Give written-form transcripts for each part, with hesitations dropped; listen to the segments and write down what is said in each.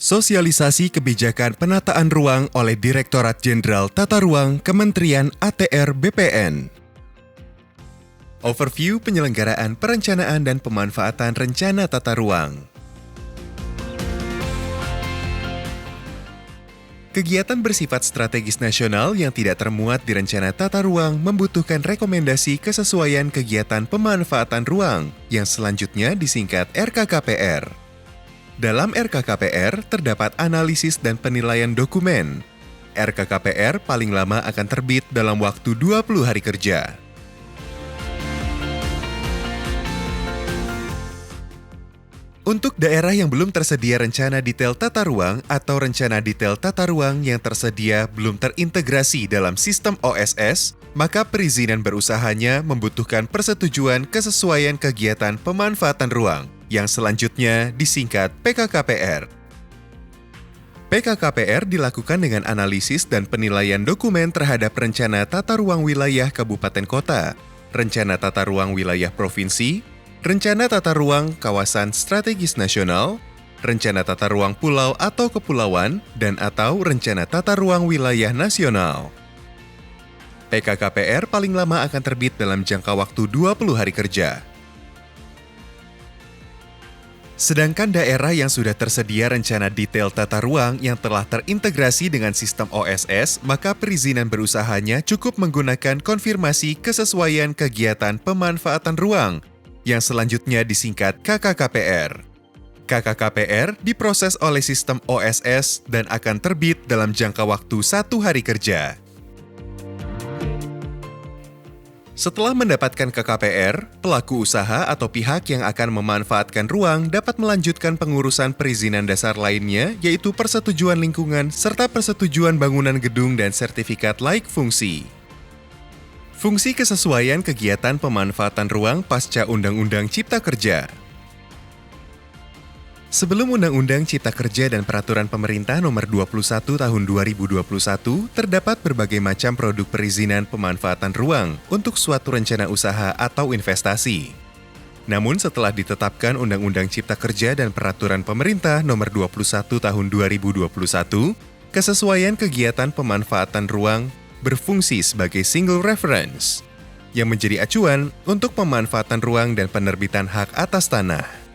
Sosialisasi kebijakan penataan ruang oleh Direktorat Jenderal Tata Ruang Kementerian ATR BPN. Overview penyelenggaraan perencanaan dan pemanfaatan rencana tata ruang. Kegiatan bersifat strategis nasional yang tidak termuat di rencana tata ruang membutuhkan rekomendasi kesesuaian kegiatan pemanfaatan ruang yang selanjutnya disingkat RKKPR. Dalam RKKPR terdapat analisis dan penilaian dokumen. RKKPR paling lama akan terbit dalam waktu 20 hari kerja. Untuk daerah yang belum tersedia rencana detail tata ruang atau rencana detail tata ruang yang tersedia belum terintegrasi dalam sistem OSS, maka perizinan berusahanya membutuhkan persetujuan kesesuaian kegiatan pemanfaatan ruang, yang selanjutnya disingkat PKKPR. PKKPR dilakukan dengan analisis dan penilaian dokumen terhadap rencana tata ruang wilayah kabupaten kota, rencana tata ruang wilayah provinsi, rencana tata ruang kawasan strategis nasional, rencana tata ruang pulau atau kepulauan, dan atau rencana tata ruang wilayah nasional. PKKPR paling lama akan terbit dalam jangka waktu 20 hari kerja. Sedangkan daerah yang sudah tersedia rencana detail tata ruang yang telah terintegrasi dengan sistem OSS, maka perizinan berusahanya cukup menggunakan konfirmasi kesesuaian kegiatan pemanfaatan ruang, yang selanjutnya disingkat KKKPR. KKKPR diproses oleh sistem OSS dan akan terbit dalam jangka waktu 1 hari kerja. Setelah mendapatkan KKPR, pelaku usaha atau pihak yang akan memanfaatkan ruang dapat melanjutkan pengurusan perizinan dasar lainnya, yaitu persetujuan lingkungan serta persetujuan bangunan gedung dan sertifikat laik fungsi. Fungsi kesesuaian kegiatan pemanfaatan ruang pasca Undang-Undang Cipta Kerja. Sebelum Undang-Undang Cipta Kerja dan Peraturan Pemerintah Nomor 21 Tahun 2021, terdapat berbagai macam produk perizinan pemanfaatan ruang untuk suatu rencana usaha atau investasi. Namun setelah ditetapkan Undang-Undang Cipta Kerja dan Peraturan Pemerintah Nomor 21 Tahun 2021, kesesuaian kegiatan pemanfaatan ruang berfungsi sebagai single reference, yang menjadi acuan untuk pemanfaatan ruang dan penerbitan hak atas tanah.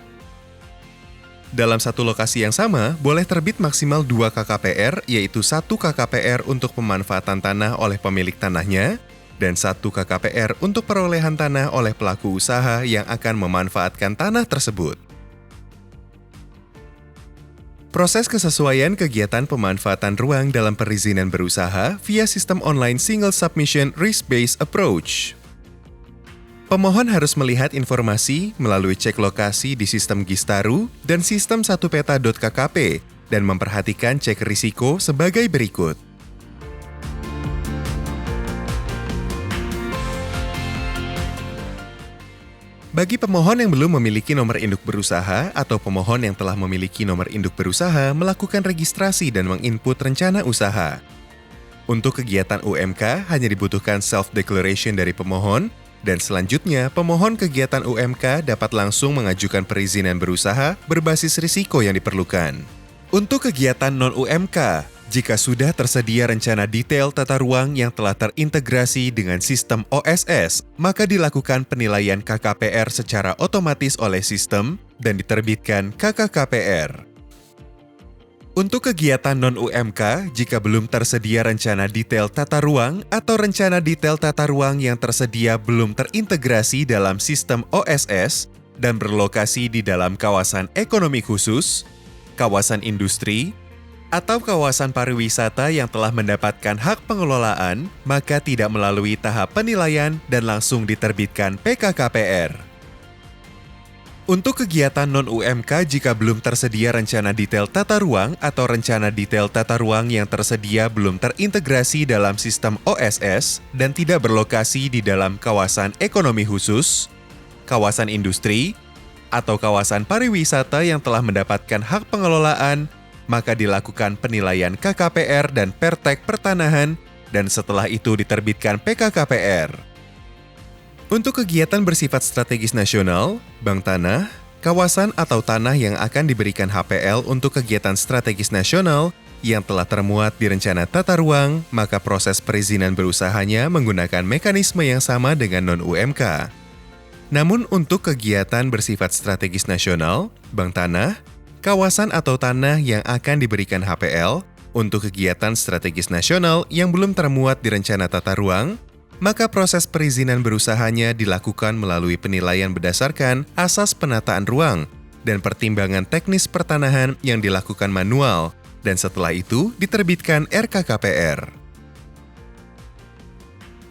Dalam satu lokasi yang sama, boleh terbit maksimal 2 KKPR, yaitu 1 KKPR untuk pemanfaatan tanah oleh pemilik tanahnya, dan 1 KKPR untuk perolehan tanah oleh pelaku usaha yang akan memanfaatkan tanah tersebut. Proses kesesuaian kegiatan pemanfaatan ruang dalam perizinan berusaha via sistem online single submission risk-based approach. Pemohon harus melihat informasi melalui cek lokasi di sistem Gistaru dan sistem 1peta.kkp dan memperhatikan cek risiko sebagai berikut. Bagi pemohon yang belum memiliki nomor induk berusaha atau pemohon yang telah memiliki nomor induk berusaha melakukan registrasi dan menginput rencana usaha. Untuk kegiatan UMK hanya dibutuhkan self-declaration dari pemohon, dan selanjutnya, pemohon kegiatan UMK dapat langsung mengajukan perizinan berusaha berbasis risiko yang diperlukan. Untuk kegiatan non-UMK, jika sudah tersedia rencana detail tata ruang yang telah terintegrasi dengan sistem OSS, maka dilakukan penilaian KKPR secara otomatis oleh sistem dan diterbitkan KKKPR. Untuk kegiatan non-UMK, jika belum tersedia rencana detail tata ruang atau rencana detail tata ruang yang tersedia belum terintegrasi dalam sistem OSS dan berlokasi di dalam kawasan ekonomi khusus, kawasan industri, atau kawasan pariwisata yang telah mendapatkan hak pengelolaan, maka tidak melalui tahap penilaian dan langsung diterbitkan PKKPR. Untuk kegiatan non-UMK jika belum tersedia rencana detail tata ruang atau rencana detail tata ruang yang tersedia belum terintegrasi dalam sistem OSS dan tidak berlokasi di dalam kawasan ekonomi khusus, kawasan industri, atau kawasan pariwisata yang telah mendapatkan hak pengelolaan, maka dilakukan penilaian KKPR dan Pertek Pertanahan dan setelah itu diterbitkan PKKPR. Untuk kegiatan bersifat strategis nasional, bank tanah, kawasan atau tanah yang akan diberikan HPL untuk kegiatan strategis nasional yang telah termuat di rencana tata ruang, maka proses perizinan berusahanya menggunakan mekanisme yang sama dengan non-UMK. Namun untuk kegiatan bersifat strategis nasional, bank tanah, kawasan atau tanah yang akan diberikan HPL untuk kegiatan strategis nasional yang belum termuat di rencana tata ruang, maka proses perizinan berusahanya dilakukan melalui penilaian berdasarkan asas penataan ruang dan pertimbangan teknis pertanahan yang dilakukan manual, dan setelah itu diterbitkan RKKPR.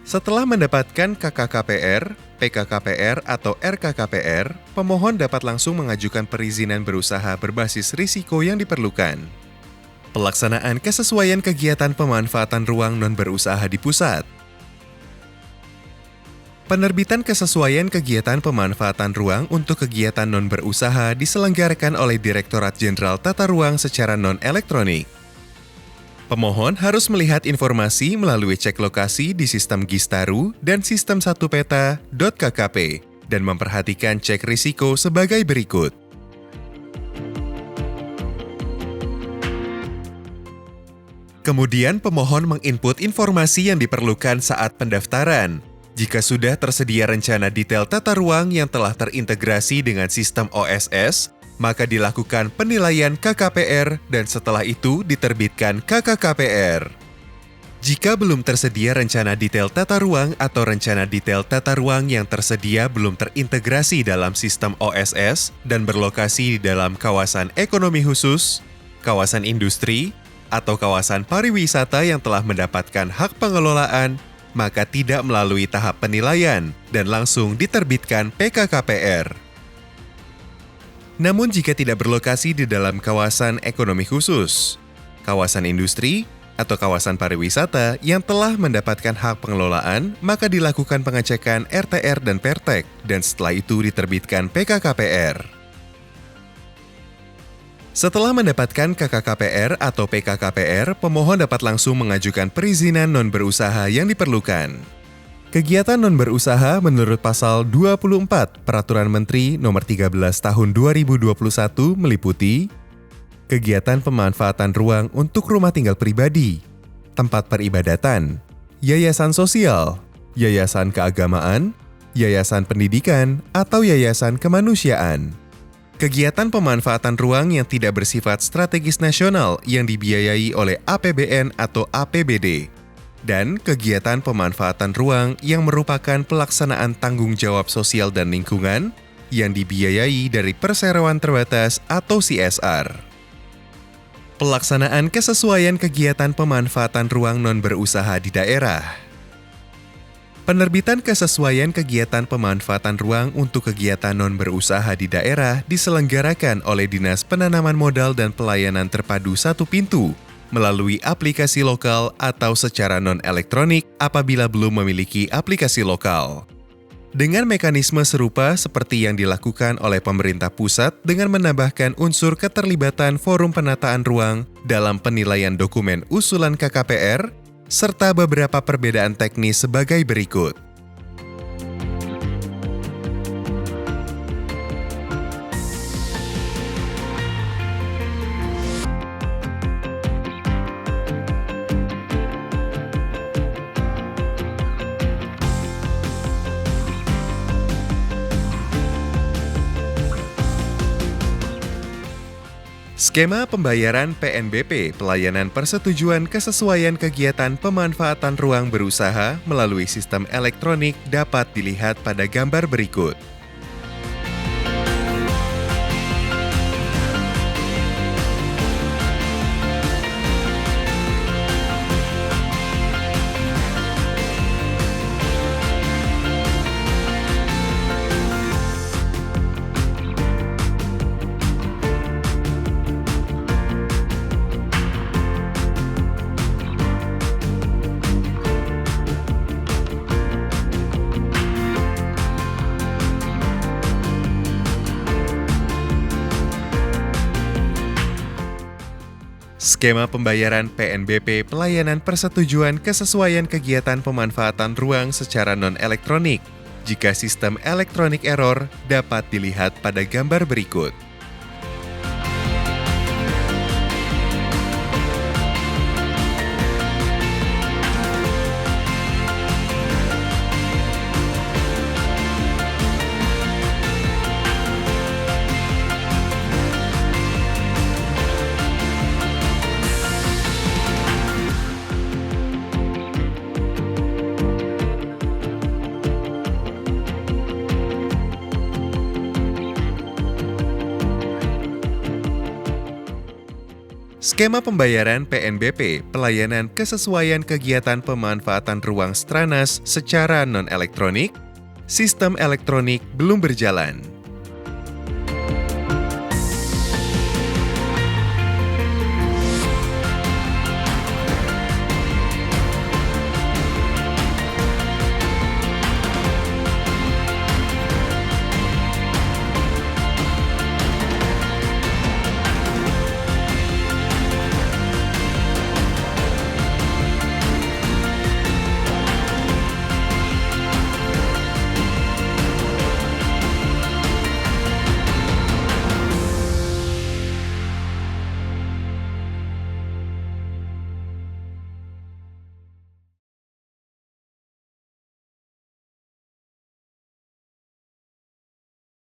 Setelah mendapatkan KKKPR, PKKPR, atau RKKPR, pemohon dapat langsung mengajukan perizinan berusaha berbasis risiko yang diperlukan. Pelaksanaan kesesuaian kegiatan pemanfaatan ruang non-berusaha di pusat. Penerbitan kesesuaian kegiatan pemanfaatan ruang untuk kegiatan non-berusaha diselenggarakan oleh Direktorat Jenderal Tata Ruang secara non-elektronik. Pemohon harus melihat informasi melalui cek lokasi di sistem Gistaru dan sistem 1peta.kkp dan memperhatikan cek risiko sebagai berikut. Kemudian pemohon menginput informasi yang diperlukan saat pendaftaran. Jika sudah tersedia rencana detail tata ruang yang telah terintegrasi dengan sistem OSS, maka dilakukan penilaian KKPR dan setelah itu diterbitkan KKKPR. Jika belum tersedia rencana detail tata ruang atau rencana detail tata ruang yang tersedia belum terintegrasi dalam sistem OSS dan berlokasi di dalam kawasan ekonomi khusus, kawasan industri, atau kawasan pariwisata yang telah mendapatkan hak pengelolaan, maka tidak melalui tahap penilaian dan langsung diterbitkan PKKPR. Namun jika tidak berlokasi di dalam kawasan ekonomi khusus, kawasan industri, atau kawasan pariwisata yang telah mendapatkan hak pengelolaan, maka dilakukan pengecekan RTR dan Pertek, dan setelah itu diterbitkan PKKPR. Setelah mendapatkan KKKPR atau PKKPR, pemohon dapat langsung mengajukan perizinan non-berusaha yang diperlukan. Kegiatan non-berusaha menurut Pasal 24 Peraturan Menteri Nomor 13 Tahun 2021 meliputi kegiatan pemanfaatan ruang untuk rumah tinggal pribadi, tempat peribadatan, yayasan sosial, yayasan keagamaan, yayasan pendidikan, atau yayasan kemanusiaan. Kegiatan pemanfaatan ruang yang tidak bersifat strategis nasional yang dibiayai oleh APBN atau APBD, dan kegiatan pemanfaatan ruang yang merupakan pelaksanaan tanggung jawab sosial dan lingkungan yang dibiayai dari perseroan terbatas atau CSR. Pelaksanaan kesesuaian kegiatan pemanfaatan ruang non-berusaha di daerah. Penerbitan kesesuaian kegiatan pemanfaatan ruang untuk kegiatan non-berusaha di daerah diselenggarakan oleh Dinas Penanaman Modal dan Pelayanan Terpadu Satu Pintu melalui aplikasi lokal atau secara non-elektronik apabila belum memiliki aplikasi lokal. Dengan mekanisme serupa seperti yang dilakukan oleh pemerintah pusat dengan menambahkan unsur keterlibatan Forum Penataan Ruang dalam penilaian dokumen usulan KKPR, serta beberapa perbedaan teknis sebagai berikut. Skema pembayaran PNBP, Pelayanan Persetujuan Kesesuaian Kegiatan Pemanfaatan Ruang Berusaha melalui sistem elektronik dapat dilihat pada gambar berikut. Skema pembayaran PNBP Pelayanan Persetujuan Kesesuaian Kegiatan Pemanfaatan Ruang secara non-elektronik Jika sistem elektronik error, dapat dilihat pada gambar berikut. Skema pembayaran PNBP, pelayanan kesesuaian kegiatan pemanfaatan ruang Stranas secara non-elektronik, sistem elektronik belum berjalan.